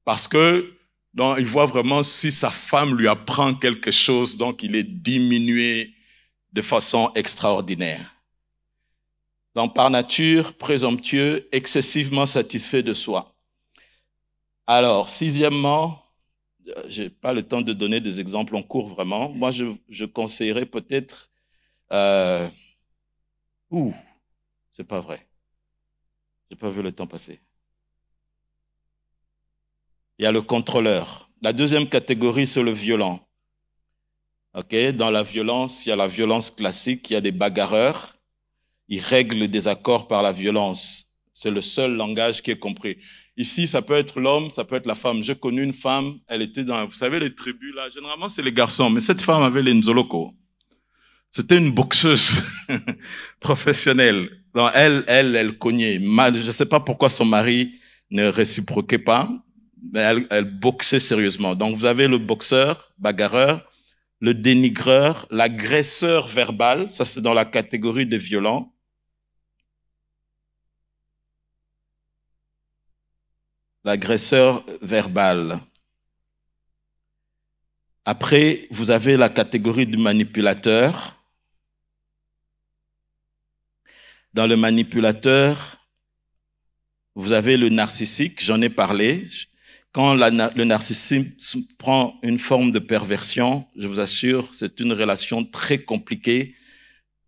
Parce que, donc, il voit vraiment si sa femme lui apprend quelque chose, donc il est diminué de façon extraordinaire. Donc, par nature, présomptueux, excessivement satisfait de soi. Alors, sixièmement, j'ai pas le temps de donner des exemples en cours vraiment. Moi, je conseillerais peut-être, c'est pas vrai. J'ai pas vu le temps passer. Il y a le contrôleur. La deuxième catégorie, c'est le violent. Ok, dans la violence, il y a la violence classique, il y a des bagarreurs. Ils règlent le désaccord par la violence. C'est le seul langage qui est compris. Ici, ça peut être l'homme, ça peut être la femme. J'ai connu une femme, elle était dans, vous savez, les tribus là, généralement c'est les garçons, mais cette femme avait les nzoloko. C'était une boxeuse professionnelle. Donc, elle cognait mal. Je ne sais pas pourquoi son mari ne réciproquait pas, mais elle boxait sérieusement. Donc, vous avez le boxeur, bagarreur, le dénigreur, l'agresseur verbal. Ça, c'est dans la catégorie des violents. L'agresseur verbal. Après, vous avez la catégorie du manipulateur. Dans le manipulateur, vous avez le narcissique, j'en ai parlé. Quand le narcissisme prend une forme de perversion, je vous assure, c'est une relation très compliquée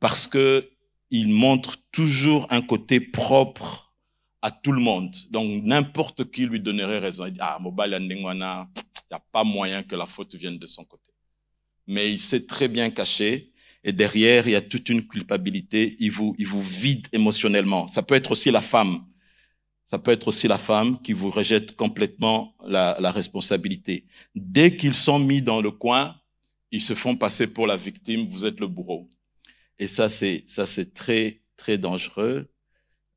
parce que il montre toujours un côté propre à tout le monde. Donc, n'importe qui lui donnerait raison. Il dit, ah, il n'y a pas moyen que la faute vienne de son côté. Mais il s'est très bien caché. Et derrière, il y a toute une culpabilité. Il vous vide émotionnellement. Ça peut être aussi la femme. Ça peut être aussi la femme qui vous rejette complètement la responsabilité. Dès qu'ils sont mis dans le coin, ils se font passer pour la victime. Vous êtes le bourreau. Et ça, c'est très, très dangereux.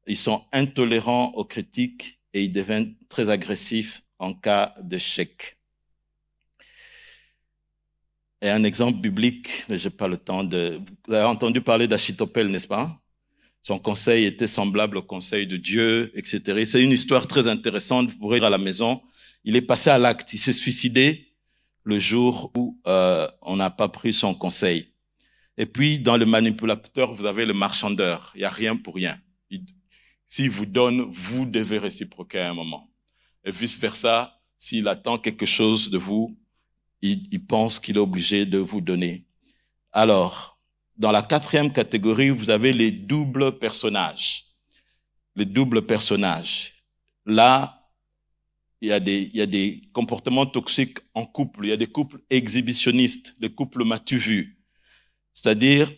Ils sont intolérants aux critiques et ils deviennent très agressifs en cas d'échec. Et un exemple biblique, mais j'ai pas le temps de... Vous avez entendu parler d'Achitophel, n'est-ce pas? Son conseil était semblable au conseil de Dieu, etc. C'est une histoire très intéressante, vous pourrez lire à la maison. Il est passé à l'acte, il s'est suicidé le jour où on n'a pas pris son conseil. Et puis, dans le manipulateur, vous avez le marchandeur. Il n'y a rien pour rien. S'il vous donne, vous devez réciproquer à un moment. Et vice-versa, s'il attend quelque chose de vous, il pense qu'il est obligé de vous donner. Alors, dans la quatrième catégorie, vous avez les doubles personnages. Les doubles personnages. Là, il y a des comportements toxiques en couple. Il y a des couples exhibitionnistes, des couples m'as-tu vu. C'est-à-dire,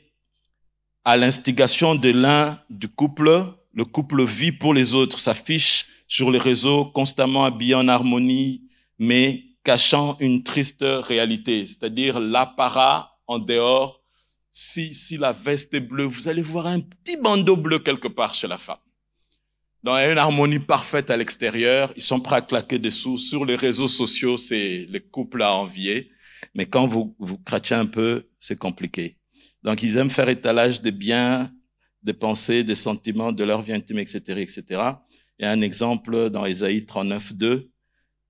à l'instigation de l'un du couple, le couple vit pour les autres, s'affiche sur les réseaux, constamment habillé en harmonie, mais cachant une triste réalité. C'est-à-dire, l'apparat en dehors, si la veste est bleue, vous allez voir un petit bandeau bleu quelque part chez la femme. Donc, il y a une harmonie parfaite à l'extérieur. Ils sont prêts à claquer des sous. Sur les réseaux sociaux, c'est les couples à envier. Mais quand vous cratchez un peu, c'est compliqué. Donc, ils aiment faire étalage des biens, des pensées, des sentiments, de leur vie intime, etc., etc. Il y a un exemple dans Ésaïe 39, 2.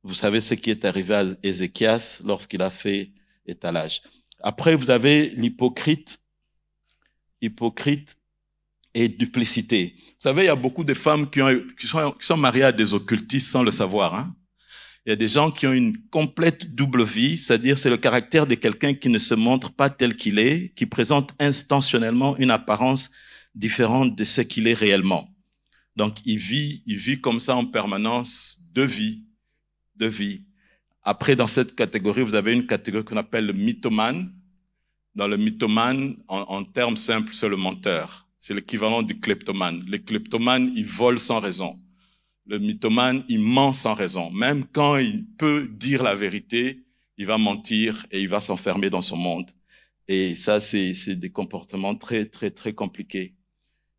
Vous savez ce qui est arrivé à Ézéchias lorsqu'il a fait étalage. Après, vous avez l'hypocrite et duplicité. Vous savez, il y a beaucoup de femmes qui sont mariées à des occultistes sans le savoir. Hein. Il y a des gens qui ont une complète double vie, c'est-à-dire c'est le caractère de quelqu'un qui ne se montre pas tel qu'il est, qui présente intentionnellement une apparence différente de ce qu'il est réellement. Donc, il vit comme ça en permanence deux vies. Après, dans cette catégorie, vous avez une catégorie qu'on appelle le mythomane. Dans le mythomane, en termes simples, c'est le menteur. C'est l'équivalent du kleptomane. Le kleptomane, il vole sans raison. Le mythomane, il ment sans raison. Même quand il peut dire la vérité, il va mentir et il va s'enfermer dans son monde. Et ça, c'est des comportements très, très, très compliqués.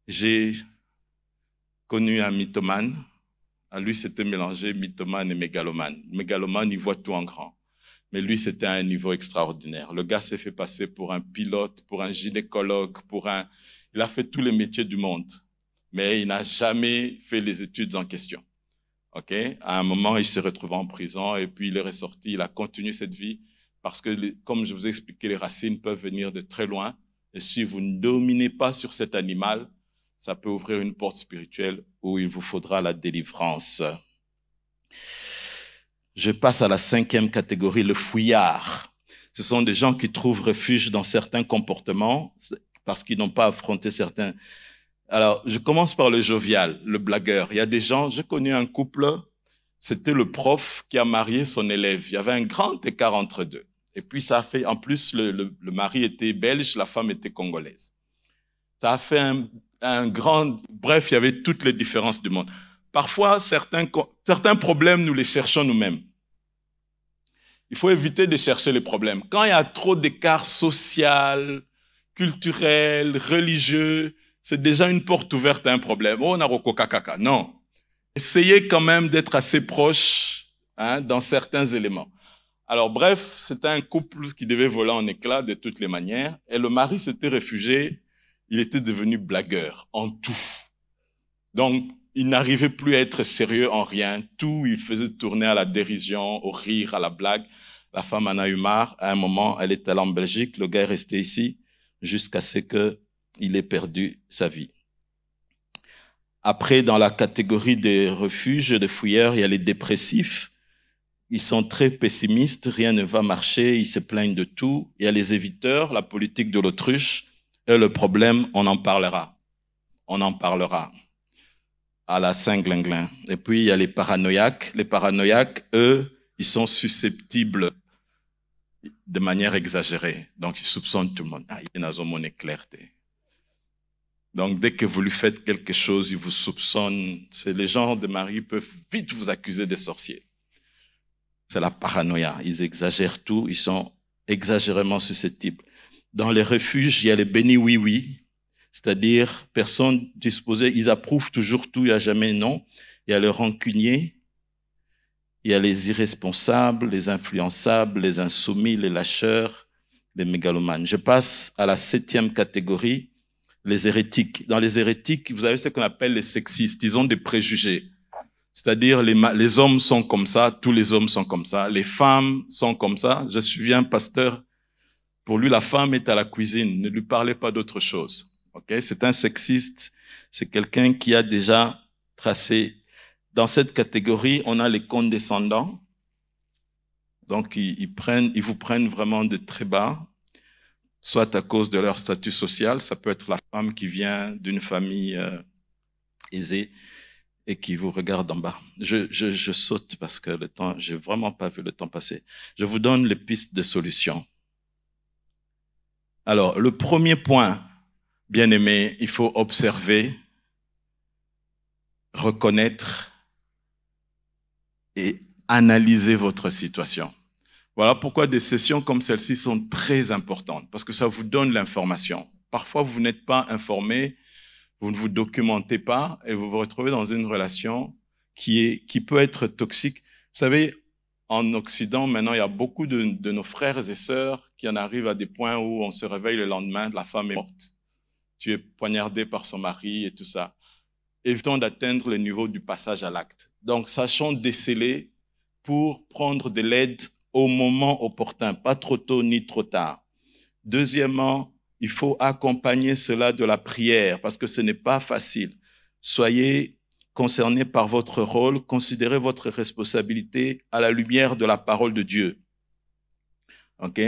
J'ai connu un mythomane. À lui, c'était mélangé mythomane et mégalomane. Mégalomane, il voit tout en grand. Mais lui, c'était à un niveau extraordinaire. Le gars s'est fait passer pour un pilote, pour un gynécologue, il a fait tous les métiers du monde. mais il n'a jamais fait les études en question. Ok? À un moment, il s'est retrouvé en prison et puis il est ressorti, il a continué cette vie parce que, comme je vous ai expliqué, les racines peuvent venir de très loin. Et si vous ne dominez pas sur cet animal, ça peut ouvrir une porte spirituelle où il vous faudra la délivrance. Je passe à la 5e catégorie, le fouillard. Ce sont des gens qui trouvent refuge dans certains comportements parce qu'ils n'ont pas affronté certains. Alors, je commence par le jovial, le blagueur. Il y a des gens, j'ai connu un couple, c'était le prof qui a marié son élève. Il y avait un grand écart entre deux. Et puis, ça a fait, en plus, le mari était belge, la femme était congolaise. Ça a fait un grand, bref, il y avait toutes les différences du monde. Parfois, certains problèmes, nous les cherchons nous-mêmes. Il faut éviter de chercher les problèmes. Quand il y a trop d'écart social, culturel, religieux, c'est déjà une porte ouverte à un problème. Oh, naroko kakaka. Non. Essayez quand même d'être assez proche dans certains éléments. Alors bref, c'était un couple qui devait voler en éclats de toutes les manières. Et le mari s'était réfugié. Il était devenu blagueur en tout. Donc, il n'arrivait plus à être sérieux en rien. Tout, il faisait tourner à la dérision, au rire, à la blague. La femme en a eu marre. À un moment, elle est allée en Belgique. Le gars est resté ici jusqu'à ce qu'il ait perdu sa vie. Après, dans la catégorie des refuges, des fouilleurs, il y a les dépressifs. Ils sont très pessimistes, rien ne va marcher, ils se plaignent de tout. Il y a les éviteurs, la politique de l'autruche. Et le problème, on en parlera. On en parlera. À la Saint-Glinglin. Et puis, il y a les paranoïaques. Les paranoïaques, eux, ils sont susceptibles de manière exagérée. Donc, ils soupçonnent tout le monde. Ah, il y a une clarté. Donc, dès que vous lui faites quelque chose, ils vous soupçonnent. C'est les gens de mari peuvent vite vous accuser de sorciers. C'est la paranoïa. Ils exagèrent tout. Ils sont exagérément susceptibles. Dans les refuges, il y a les bénis oui-oui. C'est-à-dire, personne disposée. Ils approuvent toujours tout. Il n'y a jamais non. Il y a les rancuniers. Il y a les irresponsables, les influençables, les insoumis, les lâcheurs, les mégalomanes. Je passe à la 7e catégorie, les hérétiques. Dans les hérétiques, vous avez ce qu'on appelle les sexistes. Ils ont des préjugés. C'est-à-dire, les hommes sont comme ça, tous les hommes sont comme ça, les femmes sont comme ça. Je suis un pasteur. Pour lui, la femme est à la cuisine. Ne lui parlez pas d'autre chose. Okay? C'est un sexiste. C'est quelqu'un qui a déjà tracé. Dans cette catégorie, on a les condescendants. Donc, ils vous prennent vraiment de très bas, soit à cause de leur statut social. Ça peut être la femme qui vient d'une famille aisée et qui vous regarde en bas. Je saute parce que le temps, j'ai vraiment pas vu le temps passer. Je vous donne les pistes de solution. Alors, le premier point, bien aimé, il faut observer, reconnaître et analyser votre situation. Voilà pourquoi des sessions comme celle-ci sont très importantes, parce que ça vous donne l'information. Parfois, vous n'êtes pas informé, vous ne vous documentez pas et vous vous retrouvez dans une relation qui peut être toxique. Vous savez, en Occident, maintenant, il y a beaucoup de nos frères et sœurs qui en arrivent à des points où on se réveille le lendemain, la femme est morte. Tu es poignardé par son mari et tout ça. Évitons d'atteindre le niveau du passage à l'acte. Donc, sachons déceler pour prendre de l'aide au moment opportun, pas trop tôt ni trop tard. Deuxièmement, il faut accompagner cela de la prière parce que ce n'est pas facile. Soyez concernés par votre rôle, considérez votre responsabilité à la lumière de la parole de Dieu. Ok?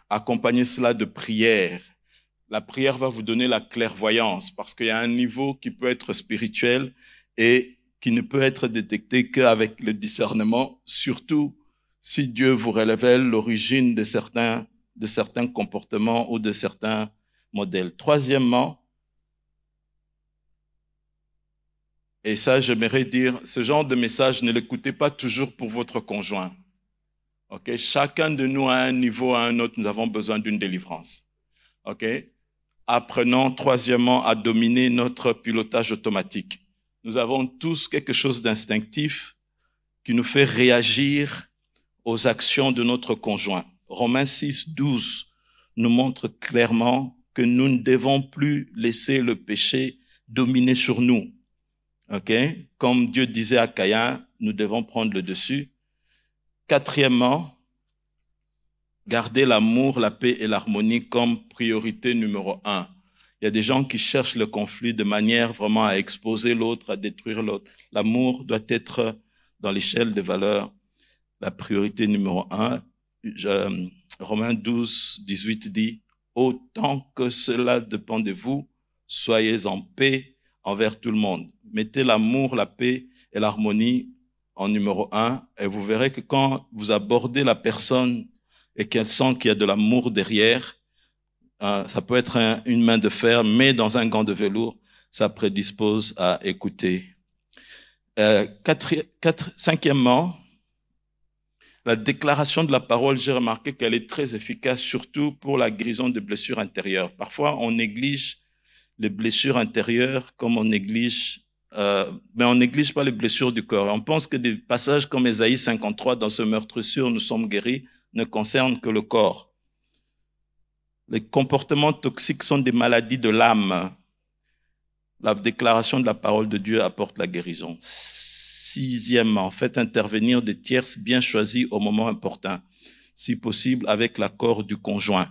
Accompagnez cela de prière. La prière va vous donner la clairvoyance parce qu'il y a un niveau qui peut être spirituel et qui ne peut être détecté qu'avec le discernement, surtout si Dieu vous révèle l'origine de certains comportements ou de certains modèles. Troisièmement, et ça j'aimerais dire, ce genre de message, ne l'écoutez pas toujours pour votre conjoint. Okay? Chacun de nous à un niveau, à un autre, nous avons besoin d'une délivrance. Okay? Apprenons, troisièmement, à dominer notre pilotage automatique. Nous avons tous quelque chose d'instinctif qui nous fait réagir aux actions de notre conjoint. Romains 6, 12 nous montre clairement que nous ne devons plus laisser le péché dominer sur nous. Ok? Comme Dieu disait à Caïn, nous devons prendre le dessus. Quatrièmement, garder l'amour, la paix et l'harmonie comme priorité numéro 1. Il y a des gens qui cherchent le conflit de manière vraiment à exposer l'autre, à détruire l'autre. L'amour doit être dans l'échelle des valeurs la priorité numéro 1. Romains 12, 18 dit « Autant que cela dépend de vous, soyez en paix envers tout le monde. » Mettez l'amour, la paix et l'harmonie en numéro 1 et vous verrez que quand vous abordez la personne et qu'elle sent qu'il y a de l'amour derrière, ça peut être une main de fer, mais dans un gant de velours, ça prédispose à écouter. Cinquièmement, la déclaration de la parole, j'ai remarqué qu'elle est très efficace, surtout pour la guérison de blessures intérieures. Parfois, on néglige les blessures intérieures comme on néglige, mais on néglige pas les blessures du corps. On pense que des passages comme Ésaïe 53, dans ce meurtre sûr, nous sommes guéris, ne concernent que le corps. Les comportements toxiques sont des maladies de l'âme. La déclaration de la parole de Dieu apporte la guérison. Sixièmement, faites intervenir des tierces bien choisis au moment important, si possible avec l'accord du conjoint.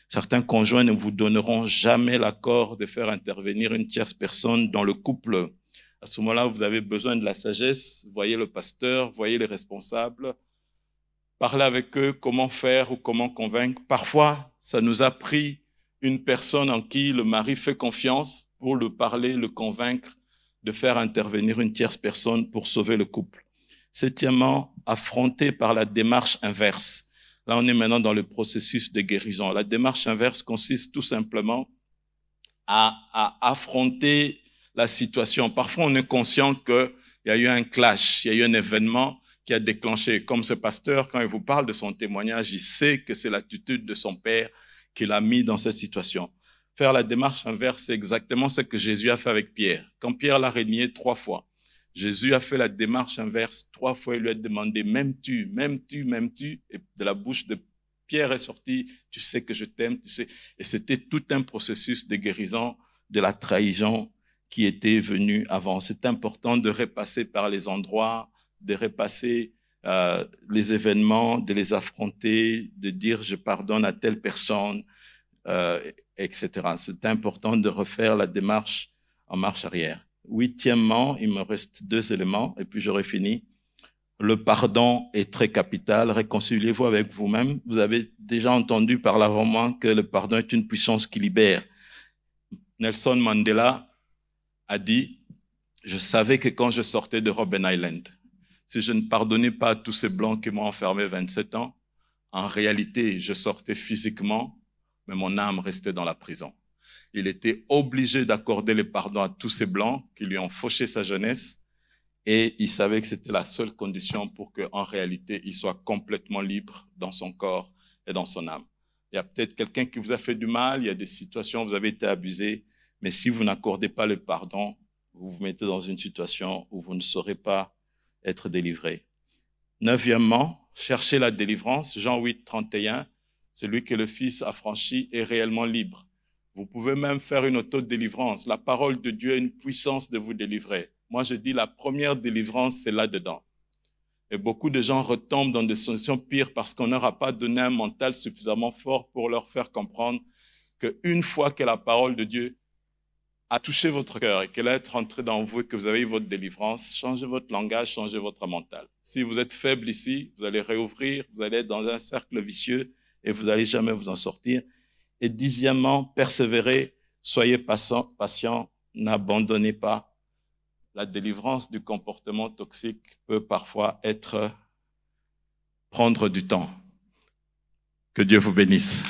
Certains conjoints ne vous donneront jamais l'accord de faire intervenir une tierce personne dans le couple. À ce moment-là, vous avez besoin de la sagesse. Voyez le pasteur, voyez les responsables. Parlez avec eux, comment faire ou comment convaincre. Parfois, ça nous a pris une personne en qui le mari fait confiance pour le parler, le convaincre de faire intervenir une tierce personne pour sauver le couple. Septièmement, affronter par la démarche inverse. Là, on est maintenant dans le processus de guérison. La démarche inverse consiste tout simplement à affronter la situation. Parfois, on est conscient qu'il y a eu un clash, il y a eu un événement qui a déclenché. Comme ce pasteur, quand il vous parle de son témoignage, il sait que c'est l'attitude de son père qui l'a mis dans cette situation. Faire la démarche inverse, c'est exactement ce que Jésus a fait avec Pierre. Quand Pierre l'a renié 3 fois, Jésus a fait la démarche inverse 3 fois. Il lui a demandé, m'aimes-tu, m'aimes-tu, m'aimes-tu? Et de la bouche de Pierre est sorti, tu sais que je t'aime, tu sais. Et c'était tout un processus de guérison de la trahison qui était venu avant. C'est important de repasser par les endroits, de repasser les événements, de les affronter, de dire je pardonne à telle personne, etc. C'est important de refaire la démarche en marche arrière. Huitièmement, il me reste 2 éléments et puis j'aurai fini. Le pardon est très capital. Réconciliez-vous avec vous-même. Vous avez déjà entendu par avant moi que le pardon est une puissance qui libère. Nelson Mandela a dit, je savais que quand je sortais de Robben Island, si je ne pardonnais pas à tous ces blancs qui m'ont enfermé 27 ans, en réalité, je sortais physiquement, mais mon âme restait dans la prison. Il était obligé d'accorder le pardon à tous ces blancs qui lui ont fauché sa jeunesse et il savait que c'était la seule condition pour qu'en réalité, il soit complètement libre dans son corps et dans son âme. Il y a peut-être quelqu'un qui vous a fait du mal, il y a des situations où vous avez été abusé, mais si vous n'accordez pas le pardon, vous vous mettez dans une situation où vous ne saurez pas être délivré. 9e, cherchez la délivrance. Jean 8, 31, celui que le Fils a franchi est réellement libre. Vous pouvez même faire une auto-délivrance. La parole de Dieu a une puissance de vous délivrer. Moi, je dis la première délivrance, c'est là-dedans. Et beaucoup de gens retombent dans des situations pires parce qu'on n'aura pas donné un mental suffisamment fort pour leur faire comprendre qu'une fois que la parole de Dieu a touché votre cœur et qu'elle est rentrée dans vous et que vous avez eu votre délivrance, changez votre langage, changez votre mental. Si vous êtes faible ici, vous allez réouvrir, vous allez être dans un cercle vicieux et vous n'allez jamais vous en sortir. Et 10e, persévérez, soyez patient, n'abandonnez pas. La délivrance du comportement toxique peut parfois prendre du temps. Que Dieu vous bénisse.